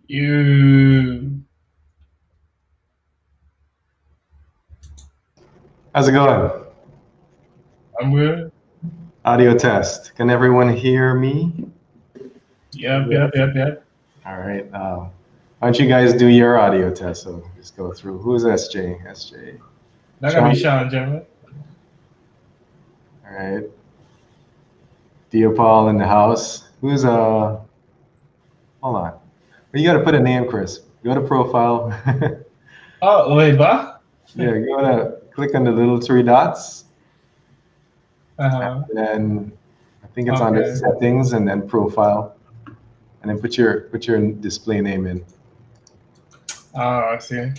You. How's it going? I'm good. Audio test. Can everyone hear me? Yep. All right. Why don't you guys do your audio test? So just go through. Who's SJ? SJ. That gonna be Sean, gentlemen. All right. Paul in the house. Who's hold on. Well, you got to put a name, Chris. Go to profile. Oh, wait, what? Yeah, go to click on the little three dots, Uh-huh. and then I think it's under Okay. settings and then profile, and then put your display name in. Oh, I see.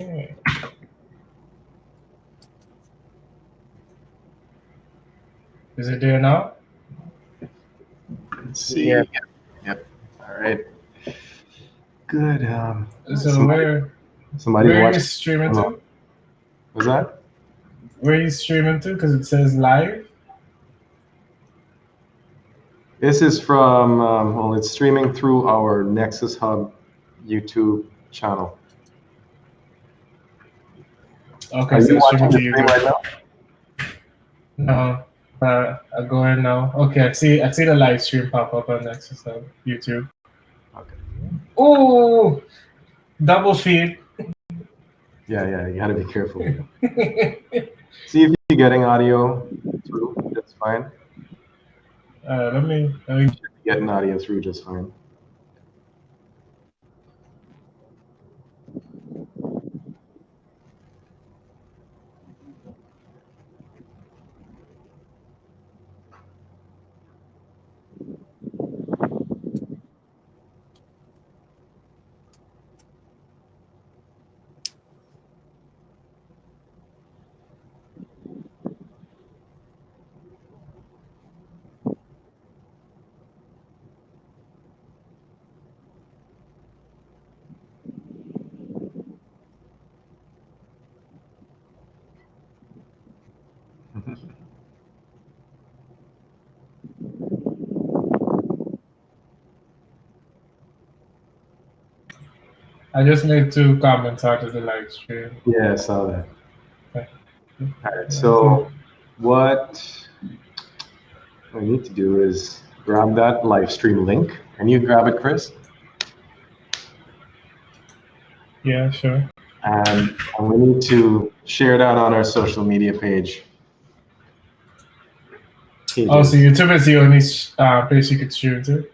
Okay. Is it there now? Let's see. Yeah. Yep. All right. Good. So Somebody's where are you watching. streaming to? Was that? Where are you streaming to? Because it says live. This is from, well, it's streaming through our Nexus Hub YouTube channel. Okay, Are so you it's streaming watching to the stream YouTube. right now? No. I go in now. Okay, I see the live stream pop up on Nexus Hub, YouTube. Okay. Oh, double feed. Yeah, you gotta be careful. See if you're getting audio through, that's fine. Let me. You should be getting audio through just fine. I just made 2 comments out of the live stream. Yeah, I saw that. Okay. All right, so what we need to do is grab that live stream link. Can you grab it, Chris? Yeah, sure. And we need to share that on our social media page. Oh, so YouTube is the only place you could stream to?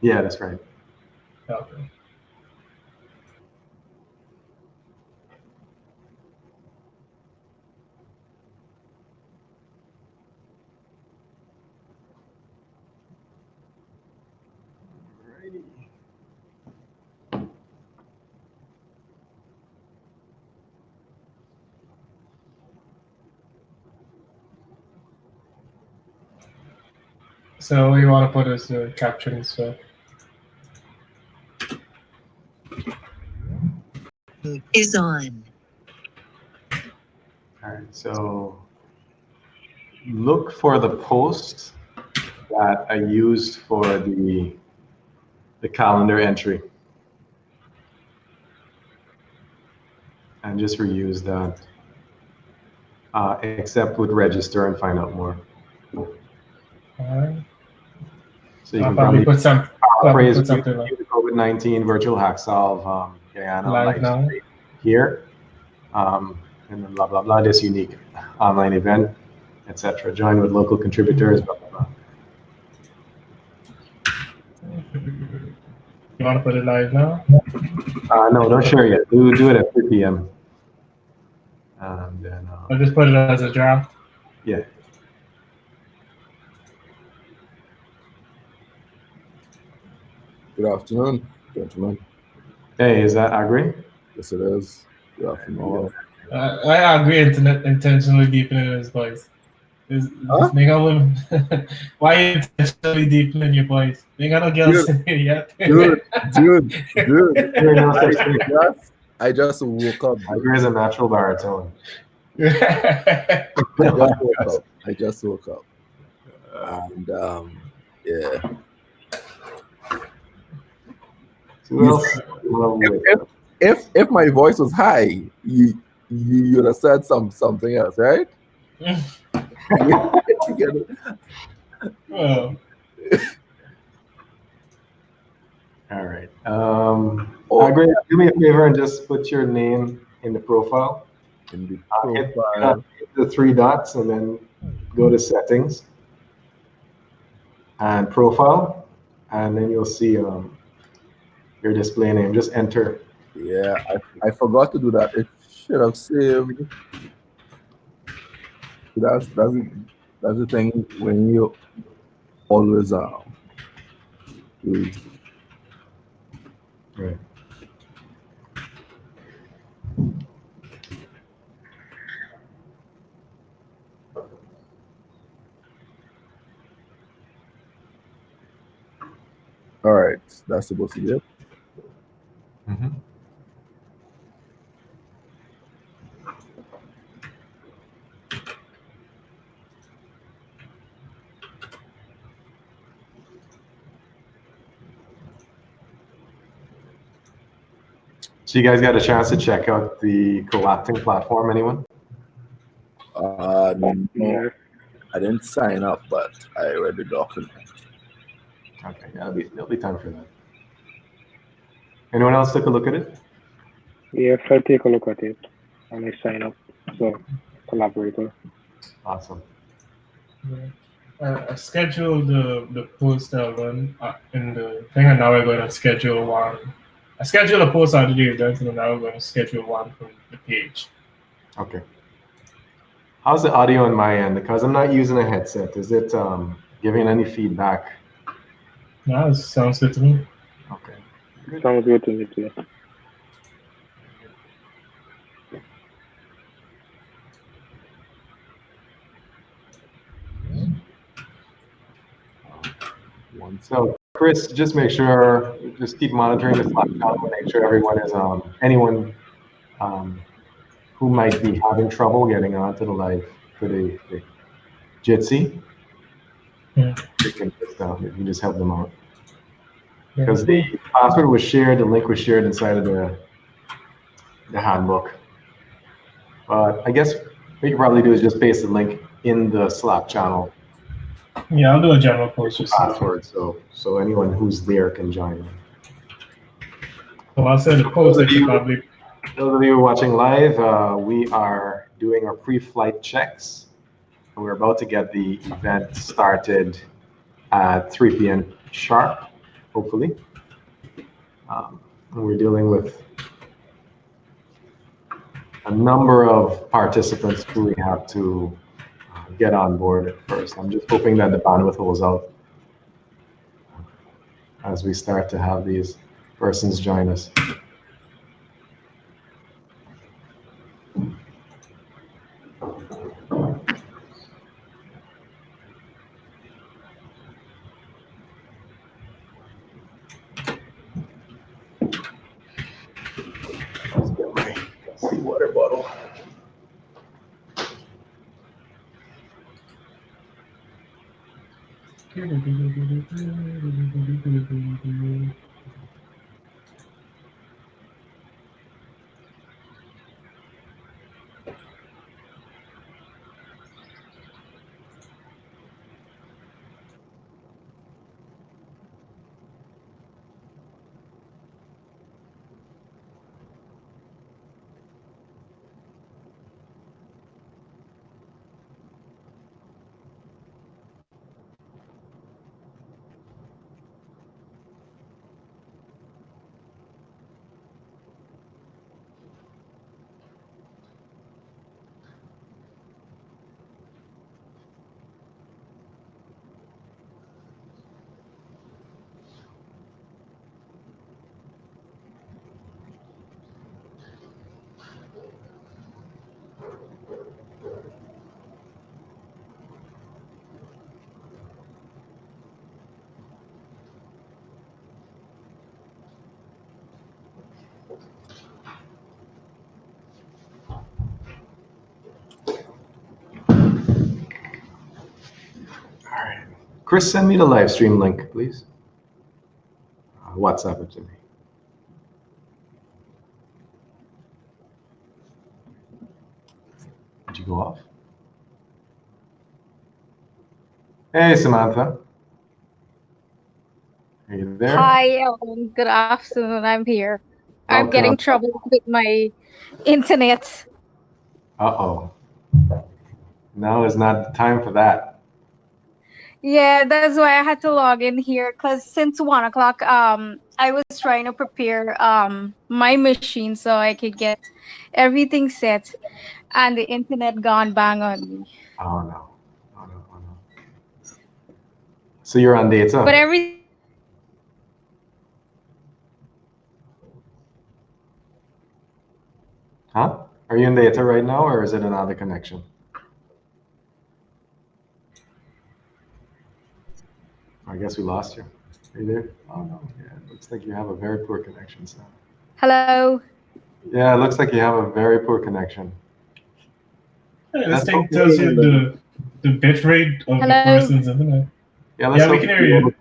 Yeah, that's right. Okay. So what you want to put as the caption stuff? Is on. All right, so look for the post that I used for the calendar entry. And just reuse that, except with register and find out more. All right. So you I'll can probably put something the COVID-19 virtual hack solve Guyana live now here, and then blah blah blah. This unique online event, etc. Join with local contributors. Blah blah blah. You want to put it live now? No, don't share yet. Do it at 3 p.m. And then I'll just put it as a draft. Yeah. Good afternoon, gentlemen. Hey, is that Agri? Yes, it is. Good afternoon. I agree. Intentionally deepening his voice. This nigga will. Why intentionally deepening your voice? Nigga no girls in here yet. Dude. I just woke up. Agri is a natural baritone. I just woke up. I just woke up. And yeah. Who else? If my voice was high, you'd have said something else, right? Oh, All right. Agri, do me a favor and just put your name in the profile. in the Hit profile. the three dots and then go to settings and profile, and then you'll see your display name. Just enter. Yeah, I forgot to do that. It should have saved. That's the thing when you always use. Right. All right, that's supposed to be it. Mm-hmm. So you guys got a chance to check out the collapsing platform, anyone? No, I didn't sign up, but I read the document. Okay, yeah, there'll be time for that. Anyone else took a look at it? Yes, I take a look at it and I sign up as a collaborator. Awesome. I scheduled the post I'll run in the thing, and now we're going to schedule one. I scheduled a post on the event, and now we're going to schedule one from the page. Okay. How's the audio on my end? Because I'm not using a headset. Is it giving any feedback? No, it sounds good to me. Okay. Sounds good to me too. So Chris, just make sure, just keep monitoring the Slack channel, make sure everyone is, anyone who might be having trouble getting onto the live for the Jitsi, Yeah. you can just help them out. Because the password was shared, the link was shared inside of the handbook. But I guess what you can probably do is just paste the link in the Slack channel. Yeah, I'll do a general post just Password, so anyone who's there can join in. So I'll send a post to public. Those of you watching live, we are doing our pre-flight checks. And we're about to get the event started at 3 p.m. sharp, hopefully. And we're dealing with a number of participants who we have to get on board at first. I'm just hoping that the bandwidth holds out as we start to have these persons join us. Let's get my water bottle. right. Chris, send me the live stream link, please. WhatsApp it to me. Did you go off? Hey, Samantha. Are you there? Hi, good afternoon. I'm here. I'm Welcome. getting trouble with my internet. Uh-oh. Now is not the time for that. Yeah, that's why I had to log in here because since 1 o'clock, I was trying to prepare my machine so I could get everything set, and the internet gone bang on me. Oh no. Oh no. Oh no. So you're on data. But every Huh? Are you in data right now, or is it another connection? I guess we lost you. Are you there? Oh no. Yeah, it looks like you have a very poor connection, Sam. hello. Yeah, it looks like you have a very poor connection. This That's thing okay. tells you the bit rate of the Hello? person's internet. Yeah, let's Yeah, we hope can hear you're you. able to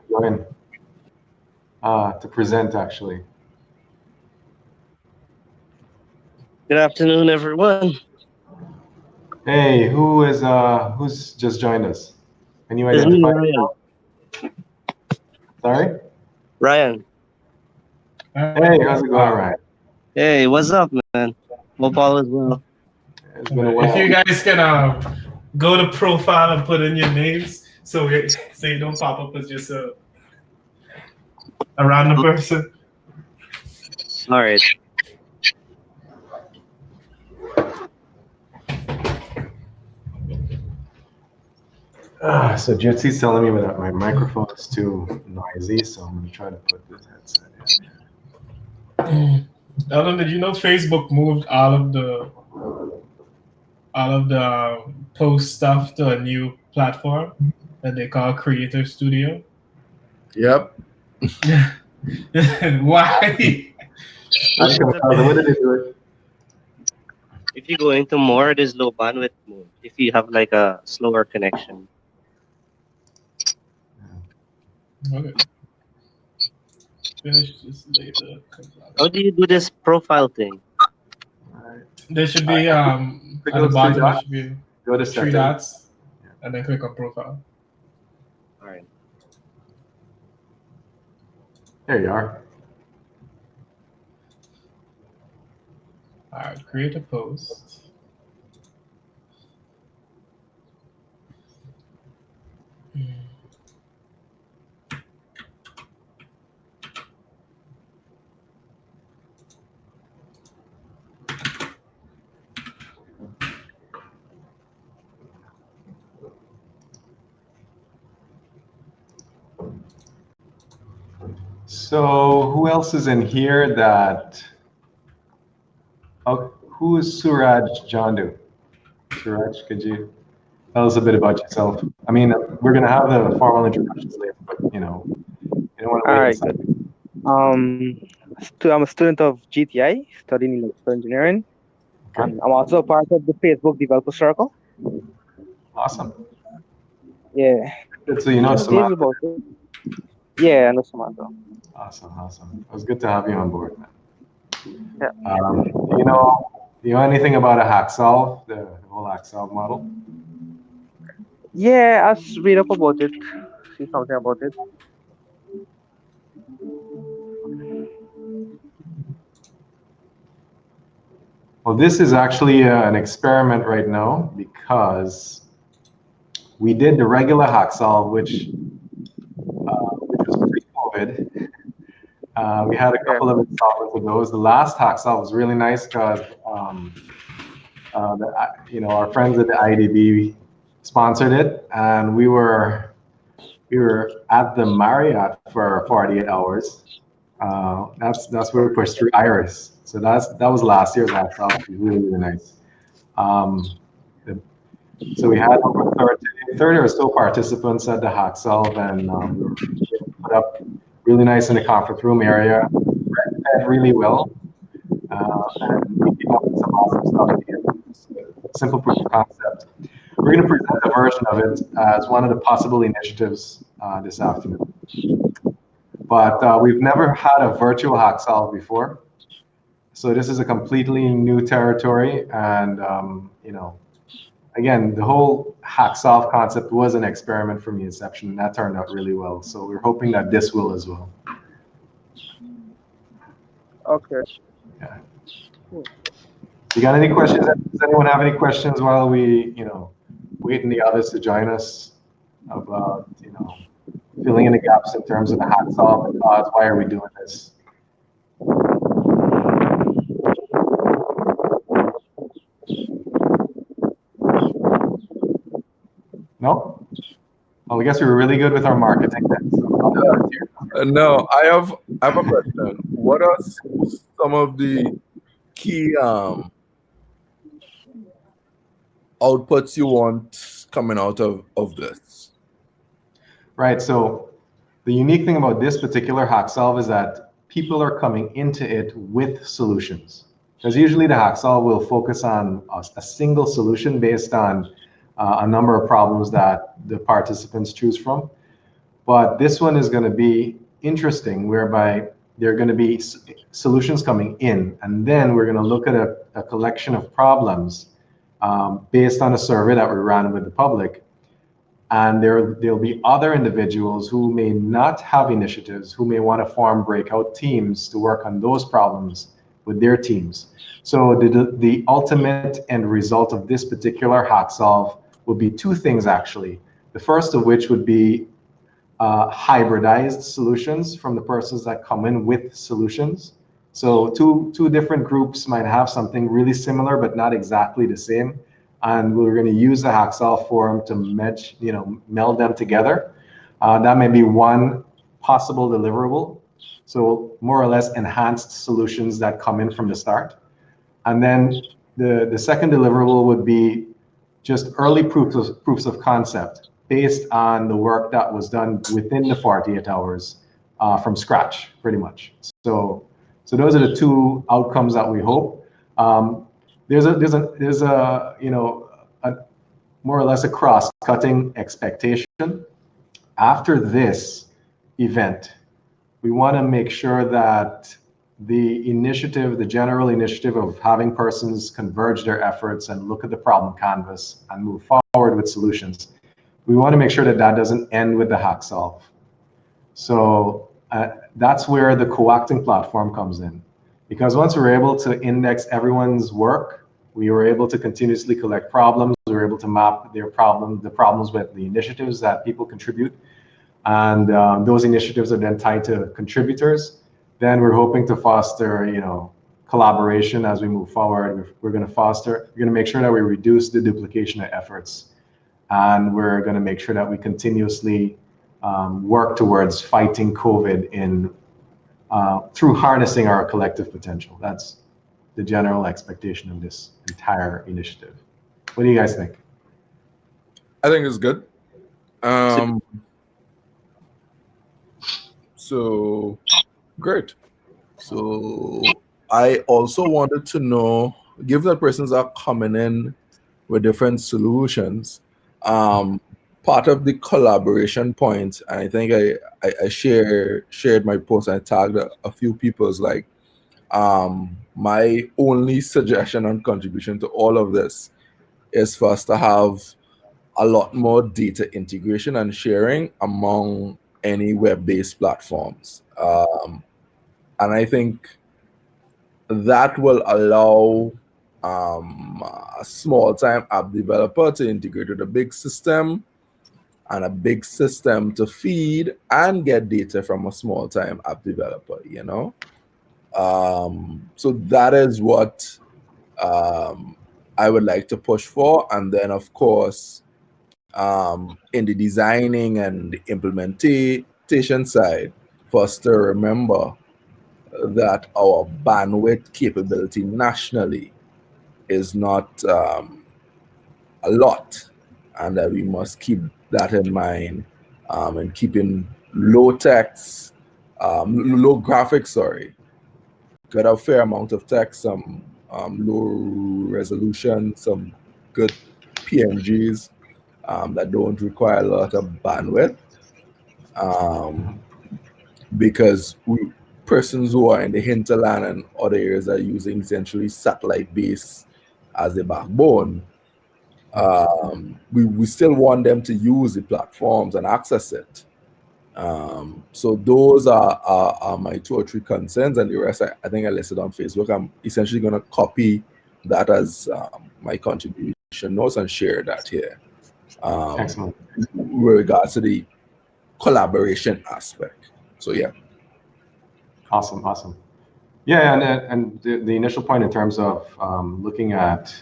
join, to present actually. Good afternoon, everyone. Hey, who's just joined us? Can you It's me, identify Ryan. yourself? Sorry? Ryan. Hey, how's it going, Ryan? Hey, what's up, man? Hope all is well. It's been a while. If you guys can go to profile and put in your names, so you don't pop up as just a random person. All right. So Gypsy's telling me that my microphone is too noisy, so I'm gonna try to put this headset in. Ellen, did you know Facebook moved all of the post stuff to a new platform that they call Creator Studio? Yep. Why? What did they do? If you go into more, it is low bandwidth mode. If you have like a slower connection. Okay. Finish this later. How do you do this profile thing? There should be at the bottom. There should be Go to three settings. dots, and then click on profile. All right. There you are. All right, create a post. So who else is in here that? Oh, who is Suraj Jandu? Suraj, could you tell us a bit about yourself? I mean, we're gonna have the formal introductions later, but you know, you don't want to wait. All right, good. I'm a student of GTI, studying electrical engineering, Okay. and I'm also a part of the Facebook Developer Circle. Awesome. Yeah. Good, so you know This is Samantha. about it. Yeah, I know Samantha. Awesome. It was good to have you on board, man. Yeah. You know anything about a hack solve, the whole hack solve model? Yeah, I read up about it, see something about it. Well, this is actually an experiment right now because we did the regular hack solve, which was pre-COVID. We had a couple of installments of those. The last hack solve was really nice because our friends at the IDB sponsored it, and we were at the Marriott for 48 hours. That's where we pushed through Iris. So that was last year's hack solve. It was really nice. So we had over 30 or so participants at the hack solve, and we were put up really nice in the conference room area, read really well, and we came up with some awesome stuff here. Simple proof of concept. we're going to present a version of it as one of the possible initiatives this afternoon. But we've never had a virtual hack solve before. So this is a completely new territory. And, you know, again, the whole hack solve concept was an experiment from the inception, and that turned out really well. So we're hoping that this will as well. Okay. Yeah. You got any questions? Does anyone have any questions while we, you know, waiting the others to join us about, you know, filling in the gaps in terms of the hack solve and cause? Why are we doing this? No? Well, I guess we were really good with our marketing then. So No, I have a question. What are some of the key outputs you want coming out of this? right. So the unique thing about this particular hack solve is that people are coming into it with solutions. Because usually the hack solve will focus on a single solution based on a number of problems that the participants choose from. But this one is going to be interesting, whereby there are going to be solutions coming in, and then we're going to look at a collection of problems based on a survey that we ran with the public. And there'll be other individuals who may not have initiatives, who may want to form breakout teams to work on those problems with their teams. So the ultimate end result of this particular hack solve will be two things, actually. The first of which would be hybridized solutions from the persons that come in with solutions. So two different groups might have something really similar but not exactly the same, and we're going to use the hack solve forum to meld them together. That may be one possible deliverable. So more or less enhanced solutions that come in from the start. And then the second deliverable would be just early proofs of concept based on the work that was done within the 48 hours from scratch, pretty much. So those are the two outcomes that we hope. There's a more or less a cross-cutting expectation. After this event, we want to make sure that the initiative, the general initiative of having persons converge their efforts and look at the problem canvas and move forward with solutions, we want to make sure that that doesn't end with the hack solve. So that's where the co-acting platform comes in. Because once we're able to index everyone's work, we were able to continuously collect problems, we were able to map the problems with the initiatives that people contribute. And those initiatives are then tied to contributors. Then we're hoping to foster, collaboration as we move forward. We're going to make sure that we reduce the duplication of efforts. And we're going to make sure that we continuously work towards fighting COVID through harnessing our collective potential. That's the general expectation of this entire initiative. What do you guys think? I think it's good. So great. So I also wanted to know, given that persons are coming in with different solutions, part of the collaboration point, and I think I shared my post and I tagged a few people's, like, my only suggestion and contribution to all of this is for us to have a lot more data integration and sharing among any web-based platforms. And I think that will allow a small-time app developer to integrate with a big system, and a big system to feed and get data from a small-time app developer, So that is what I would like to push for. And then, of course, in the designing and the implementation side, for us to remember that our bandwidth capability nationally is not a lot, and that we must keep that in mind, and keeping low text, low graphics, got a fair amount of text, some low resolution, some good PNGs, that don't require a lot of bandwidth, because persons who are in the hinterland and other areas are using essentially satellite base as the backbone. We still want them to use the platforms and access it. So those are my 2 or 3 concerns, and the rest I think I listed on Facebook. I'm essentially going to copy that as my contribution notes and share that here. Excellent. With regards to the collaboration aspect. So yeah. Awesome. Yeah, and the initial point in terms of looking at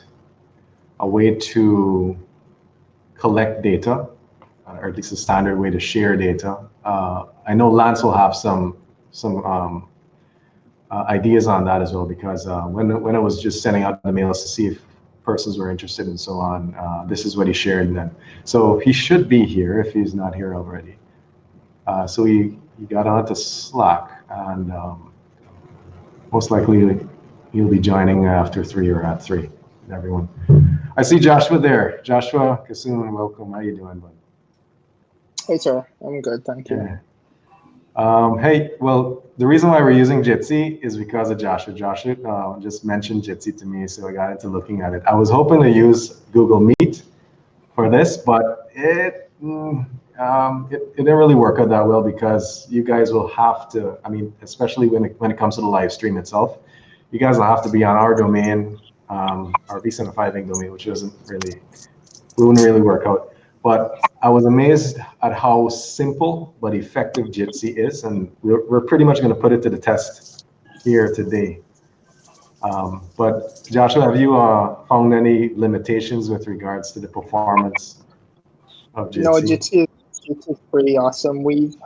a way to collect data, or at least a standard way to share data. I know Lance will have some ideas on that as well, because when I was just sending out the mails to see if persons were interested and so on, this is what he shared then. So he should be here if he's not here already. So he got onto Slack, and most likely he'll be joining after 3 or at 3. Everyone, I see Joshua there. Joshua Kasoon, welcome. How you doing, bud? Hey, sir. I'm good, thank you. Yeah. Hey, well, the reason why we're using Jitsi is because of Joshua. Joshua just mentioned Jitsi to me, so I got into looking at it. I was hoping to use Google Meet for this, but it didn't really work out that well, because you guys will have to, I mean, especially when it comes to the live stream itself, you guys will have to be on our domain, our vCenter5 domain, which wouldn't really work out. But I was amazed at how simple but effective Jitsi is, and we're pretty much going to put it to the test here today. But Joshua, have you found any limitations with regards to the performance of Jitsi? No, Jitsi is pretty awesome. We've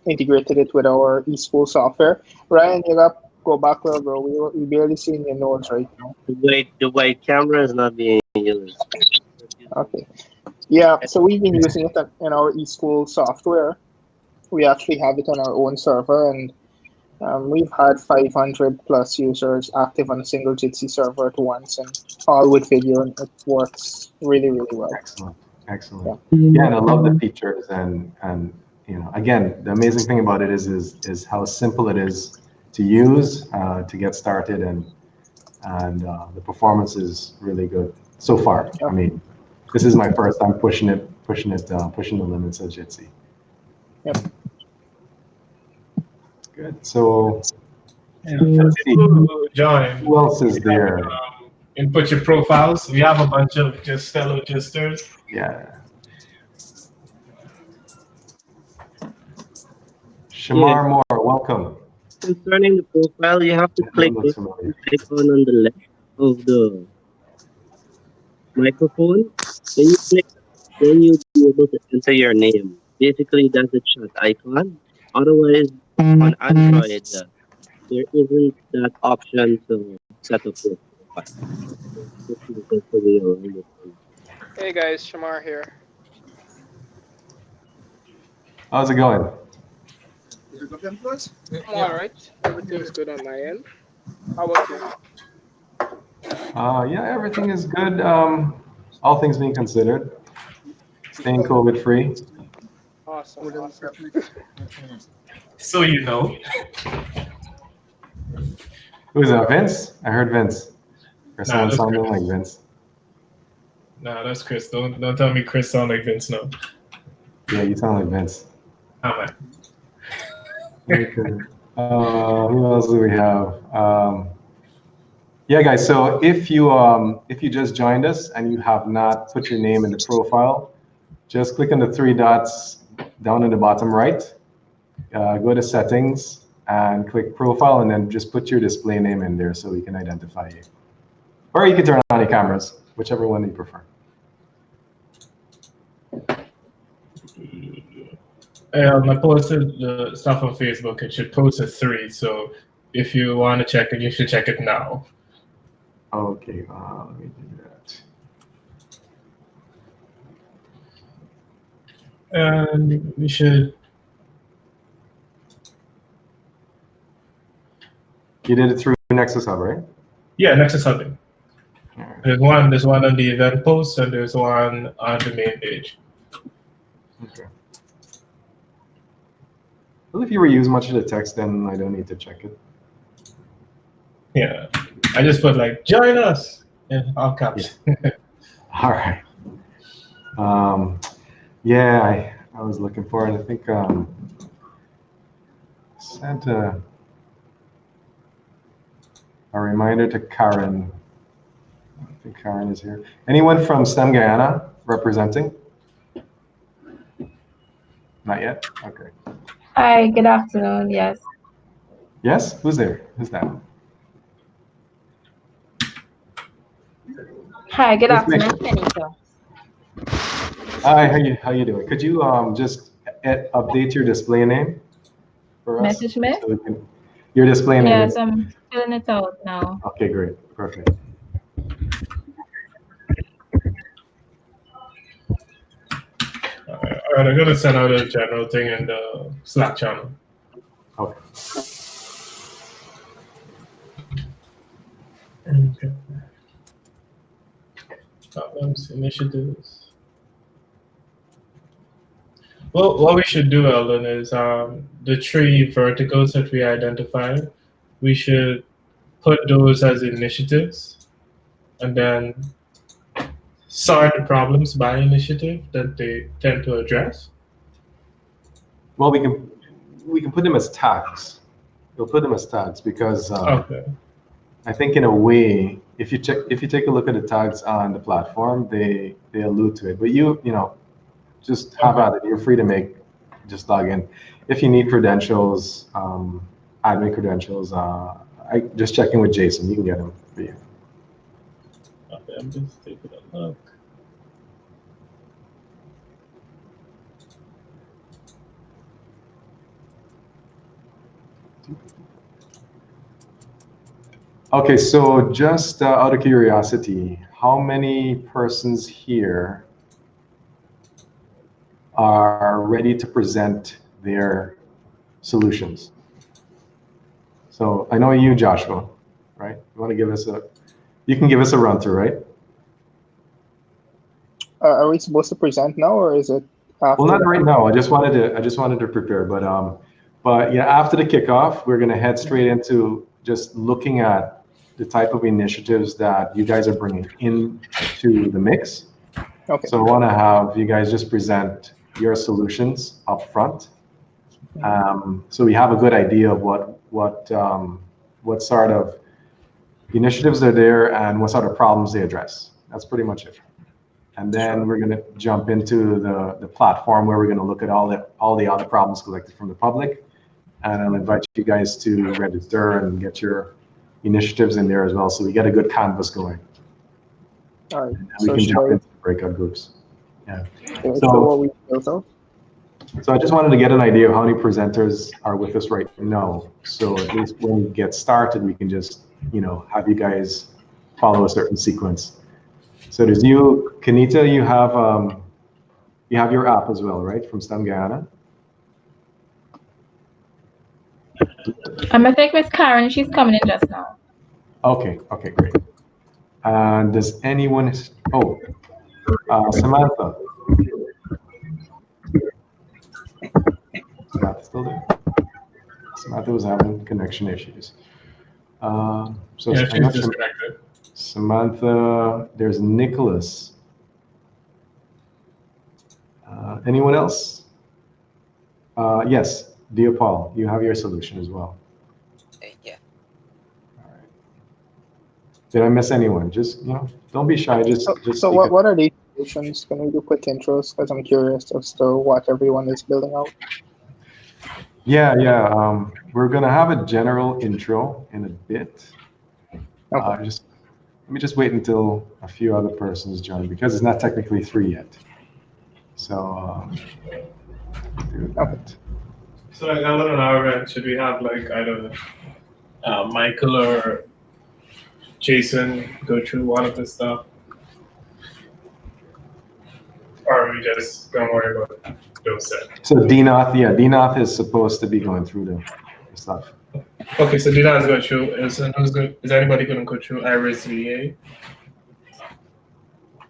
integrated it with our eSchool software. Ryan, you got to go back there, bro. We barely seeing your notes right now. The white camera is not being used. Okay. Yeah, so we've been using it in our eSchool software. We actually have it on our own server, and we've had 500 plus users active on a single Jitsi server at once, and all with video, and it works really, really well. Excellent. Yeah, and I love the features, and again, the amazing thing about it is how simple it is to use, to get started, and the performance is really good so far. I mean, this is my first time pushing the limits of Jitsi. Yep. Good. So, Join. Who else is there? Input your profiles. We have a bunch of just fellow gisters. Yeah. Shamar Moore, welcome. Concerning the profile, you have to click this icon on the left of the microphone. When you click, then you'll be able to enter your name. Basically, that's the chat icon. Otherwise, on Android, there isn't that option to set up your profile. Hey guys, Shamar here. How's it going? I'm alright. Everything's good on my end. How about you? Yeah, everything is good. All things being considered, staying COVID free. Awesome. So you know. Who's that? Vince? I heard Vince. Or someone sounding like Vince. Nah, that's Chris. Don't tell me Chris sound like Vince. No. Yeah, you sound like Vince. How am Okay. Who else do we have? Yeah, guys. So if you just joined us and you have not put your name in the profile, just click on the 3 dots down in the bottom right. Go to settings and click profile, and then just put your display name in there so we can identify you. Or you can turn on your cameras, whichever one you prefer. I posted the stuff on Facebook. It should post at 3. So if you want to check it, you should check it now. Okay, let me do that. And we should. You did it through Nexus Hub, right? Yeah, Nexus Hubbing. There's one on the event post, and there's one on the main page. Okay. Well, if you reuse much of the text, then I don't need to check it. Yeah, I just put like join us in all caps. Yeah. All right. Yeah, I was looking for it. I think sent a reminder to Karen. I think Karen is here. Anyone from STEM Guyana representing? Not yet? Okay. Hi, good afternoon. Yes. Yes? Who's there? Who's that? Hi, good Yes, ma'am. afternoon, Anita. Hi, how you doing? Could you just update your display name for us? Message me? So we can, your display name Yes, is... I'm filling it out now. Okay, great. Perfect. All right, I'm gonna send out a general thing in the Slack channel. Okay. Okay. Problems, initiatives. Well, what we should do, Eldon, is the 3 verticals that we identified, we should put those as initiatives, and then sort the problems by initiative that they tend to address. Well, we can put them as tags. We'll put them as tags because Okay. I think in a way, if you take a look at the tags on the platform, they allude to it. But you know, just have at it. You're free to just log in. If you need credentials, admin credentials, I just check in with Jason. You can get them for you. Okay, I'm just taking a look. Okay, so just out of curiosity, how many persons here are ready to present their solutions? So I know you, Joshua, right? You want to give us you can give us a run through, right? Are we supposed to present now, or is it after? Well, not right now. I just wanted to prepare, but yeah, after the kickoff, we're gonna head straight into just looking at the type of initiatives that you guys are bringing into the mix. Okay. So I want to have you guys just present your solutions up front, so we have a good idea of what sort of initiatives are there and what sort of problems they address. That's pretty much it. And then we're going to jump into the platform where we're going to look at all the other problems collected from the public, and I'll invite you guys to register and get your initiatives in there as well, so we get a good canvas going. All right. And we can jump into breakout groups. Yeah. Okay, so what we built out? So I just wanted to get an idea of how many presenters are with us right now. So at least when we get started, we can just, have you guys follow a certain sequence. So there's you, Kenita, you have your app as well, right? From STEM Guyana? I'm gonna take Miss Karen, she's coming in just now. Okay, great. And does anyone, Samantha. Samantha still there? Samantha was having connection issues. So yeah, she's disconnected. Samantha, there's Nicholas. Anyone else? Yes, dear Paul, you have your solution as well. Yeah. All right. Did I miss anyone? Just, don't be shy. Just. So what are these solutions? Can we do quick intros? Because I'm curious as to what everyone is building out. Yeah. We're gonna have a general intro in a bit. Okay. Let me just wait until a few other persons join, because it's not technically 3 yet. So do that. Okay. So like Ellen and our event, should we have like either Michael or Jason go through one of the stuff? Or we just don't worry about those sets? So Dinath is supposed to be going through the stuff. Okay, so Dinath is going through. Is anybody going to go through Iris VA?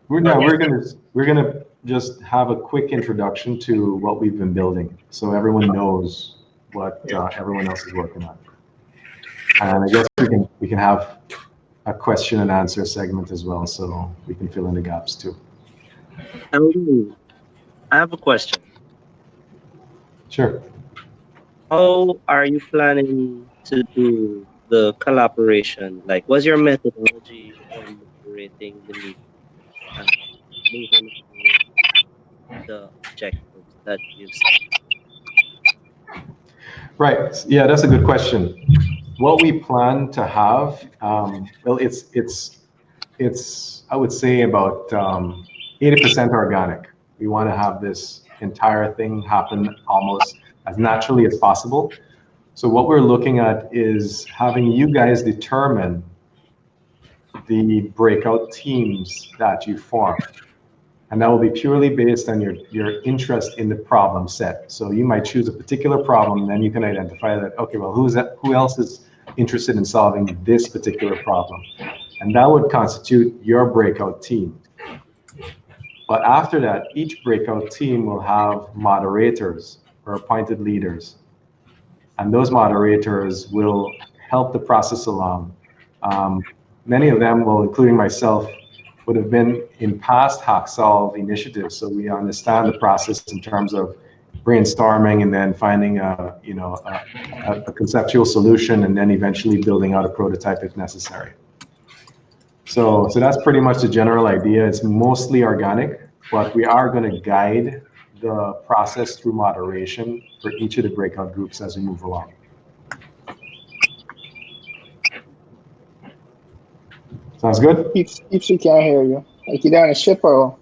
We're gonna just have a quick introduction to what we've been building, so everyone knows what everyone else is working on. And I guess we can have a question and answer segment as well, so we can fill in the gaps too. I have a question. Sure. How are you planning to do the collaboration? Like, what's your methodology on moderating the meeting and moving along the objectives that you've set? Right. Yeah, that's a good question. What we plan to have, well, it's I would say about 80% organic. We want to have this entire thing happen almost as naturally as possible. So what we're looking at is having you guys determine the breakout teams that you form. And that will be purely based on your interest in the problem set. So you might choose a particular problem, and then you can identify that, okay, well, who else is interested in solving this particular problem? And that would constitute your breakout team. But after that, each breakout team will have moderators or appointed leaders. And those moderators will help the process along. Many of them, well, including myself, would have been in past HackSolve initiatives, so we understand the process in terms of brainstorming and then finding a conceptual solution, and then eventually building out a prototype if necessary. So that's pretty much the general idea. It's mostly organic, but we are going to guide the process through moderation for each of the breakout groups as we move along. Sounds good? If she can't hear you. Like you down a ship or?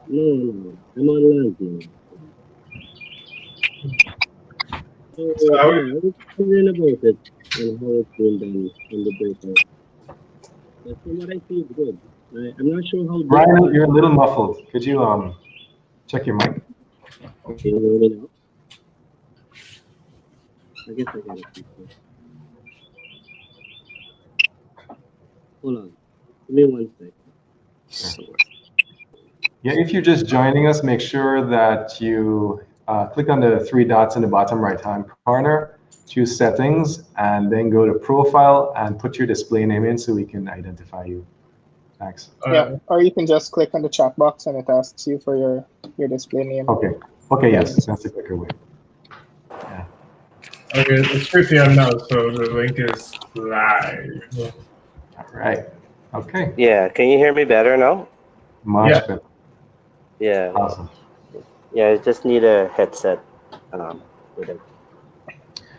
No, I'm on land now. So, I I was wondering about it and how it's been done in the breakout. But from what I see, it's good. I'm not sure how. Brian, you're a little muffled. Could you check your mic? Okay, you hear me now? I guess I got it. Hold on. Give me 1 second. Yeah, if you're just joining us, make sure that you click on the 3 dots in the bottom right-hand corner, choose settings, and then go to profile and put your display name in so we can identify you. Thanks. Yeah, or you can just click on the chat box and it asks you for your display name. Okay. Okay, yes, that's a quicker way. Yeah. Okay, it's 3 p.m. now, so the link is live. All right. Okay. Yeah, can you hear me better now? Much better. Yeah. Awesome. Yeah, I just need a headset with it.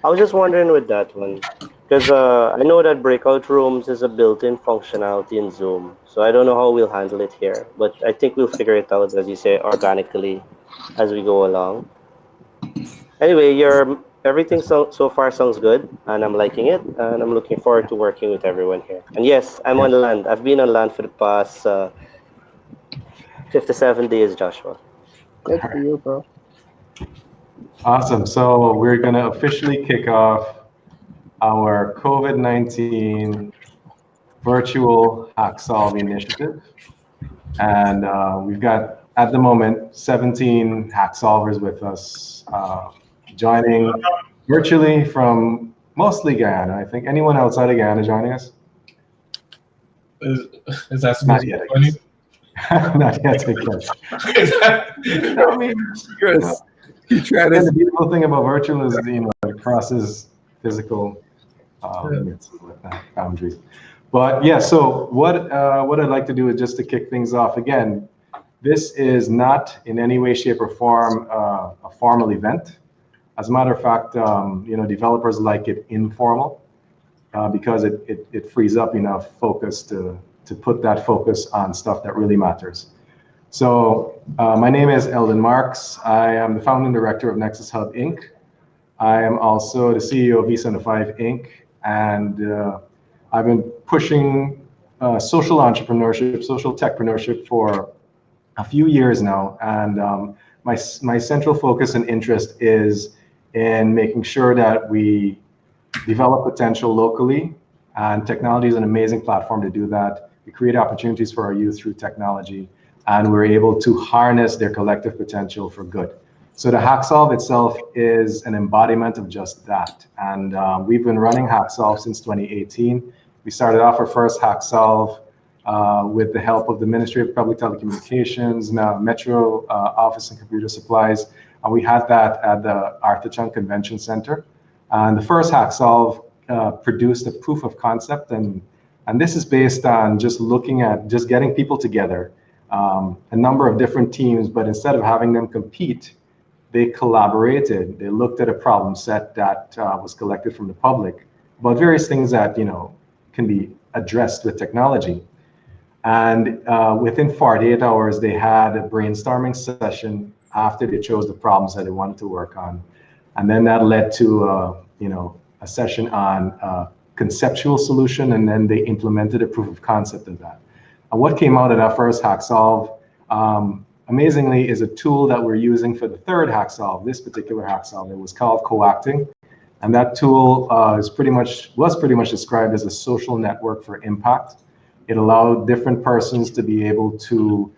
I was just wondering with that one, because I know that breakout rooms is a built-in functionality in Zoom, so I don't know how we'll handle it here, but I think we'll figure it out, as you say, organically as we go along. Anyway, everything so far sounds good, and I'm liking it, and I'm looking forward to working with everyone here. And yes, I'm on land. I've been on land for the past 57 days, Joshua. Good for you, bro. Awesome. So we're going to officially kick off our COVID-19 virtual HackSolve initiative. And we've got, at the moment, 17 HackSolvers with us, joining virtually from mostly Guyana. I think anyone outside of Guyana joining us? Is that not yet? Not yet, I guess. I mean, Chris, and the beautiful thing about virtual is, it crosses physical limits and whatnot, boundaries. But yeah, so what I'd like to do is just to kick things off again. This is not in any way, shape, or form a formal event. As a matter of fact, developers like it informal because it frees up enough focus to put that focus on stuff that really matters. So my name is Eldon Marks. I am the founding director of Nexus Hub, Inc. I am also the CEO of Visa 5 Inc. And I've been pushing social entrepreneurship, social techpreneurship for a few years now. And my central focus and interest is in making sure that we develop potential locally. And technology is an amazing platform to do that. we create opportunities for our youth through technology, and we're able to harness their collective potential for good. So the HackSolve itself is an embodiment of just that. And we've been running HackSolve since 2018. We started off our first HackSolve with the help of the Ministry of Public Telecommunications, now Metro Office and Computer Supplies. And we had that at the Arthur Chung Convention Center. And the first HackSolve produced a proof of concept. And this is based on just looking at just getting people together, a number of different teams, but instead of having them compete, they collaborated. They looked at a problem set that was collected from the public about various things that can be addressed with technology. And within 48 hours, they had a brainstorming session after they chose the problems that they wanted to work on, and then that led to a session on conceptual solution, and then they implemented a proof of concept of that. And what came out of that first HackSolve, amazingly, is a tool that we're using for the third HackSolve, this particular HackSolve. It was called Co-acting. And that tool was pretty much described as a social network for impact. It allowed different persons to be able to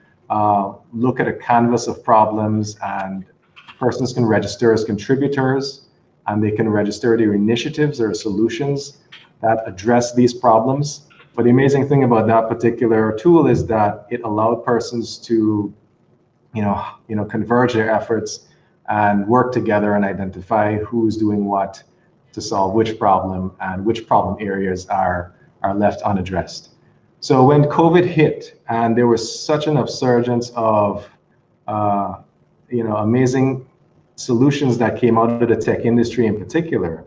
look at a canvas of problems, and persons can register as contributors, and they can register their initiatives or solutions that address these problems. But the amazing thing about that particular tool is that it allowed persons to converge their efforts and work together and identify who's doing what to solve which problem, and which problem areas are left unaddressed. So when COVID hit and there was such an upsurgence of amazing solutions that came out of the tech industry in particular,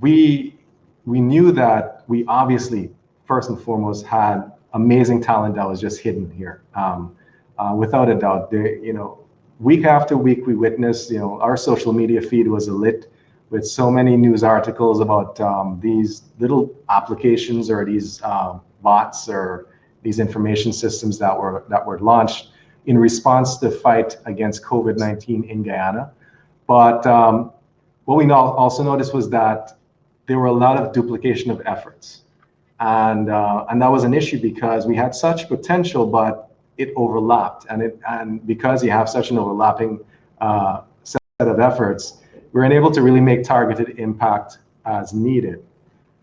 we knew that we obviously first and foremost had amazing talent that was just hidden here. Without a doubt, week after week, we witnessed, our social media feed was lit with so many news articles about these little applications or these bots or these information systems that were launched in response to the fight against COVID-19 in Guyana. But what we also noticed was that there were a lot of duplication of efforts. And that was an issue because we had such potential, but it overlapped. And because you have such an overlapping set of efforts, we're unable to really make targeted impact as needed.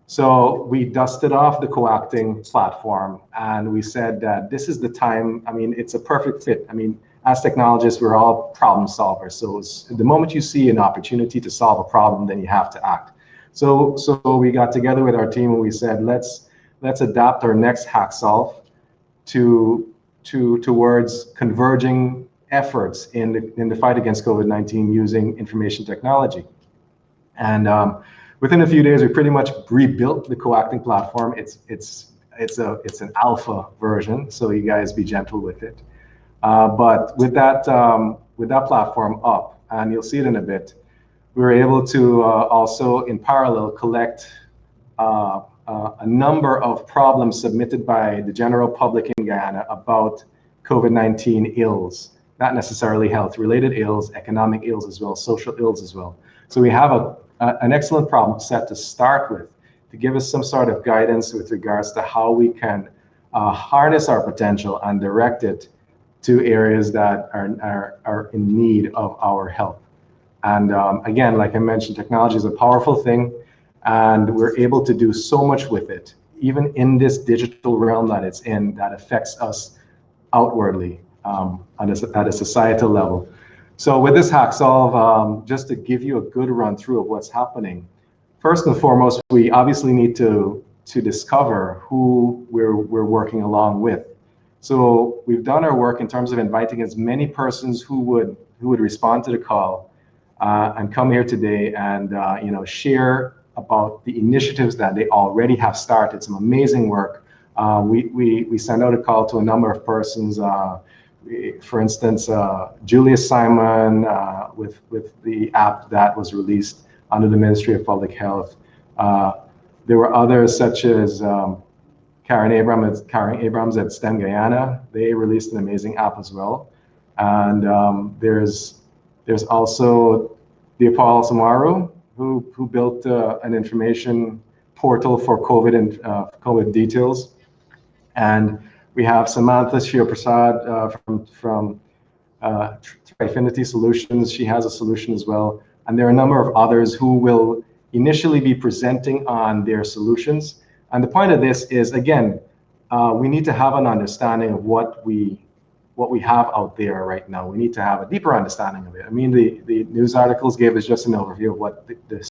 So we dusted off the co-acting platform, and we said that this is the time. I mean, it's a perfect fit. I mean, as technologists, we're all problem solvers. So the moment you see an opportunity to solve a problem, then you have to act. So we got together with our team and we said, let's adapt our next HackSolve towards converging efforts in the fight against COVID-19 using information technology. And within a few days, we pretty much rebuilt the co-acting platform. It's an alpha version, so you guys be gentle with it. But with that platform up, and you'll see it in a bit, we were able to also in parallel collect a number of problems submitted by the general public in Guyana about COVID-19 ills, not necessarily health-related ills, economic ills as well, social ills as well. So we have an excellent problem set to start with to give us some sort of guidance with regards to how we can harness our potential and direct it to areas that are in need of our help. And again, like I mentioned, technology is a powerful thing, and we're able to do so much with it, even in this digital realm that it's in, that affects us outwardly at a societal level. So with this HackSolve, just to give you a good run through of what's happening, first and foremost, we obviously need to discover who we're working along with. So we've done our work in terms of inviting as many persons who would respond to the call and come here today and share about the initiatives that they already have started. Some amazing work. We sent out a call to a number of persons. For instance, Julius Simon with the app that was released under the Ministry of Public Health. There were others such as Karen Abrams at STEM Guyana. They released an amazing app as well. And there's also Deepal Samaru, who built an information portal for COVID and COVID details. And we have Samantha Shivaprasad from Trifinity Solutions. She has a solution as well. And there are a number of others who will initially be presenting on their solutions. And the point of this is, again, we need to have an understanding of what we have out there right now. We need to have a deeper understanding of it. I mean, the news articles gave us just an overview of what the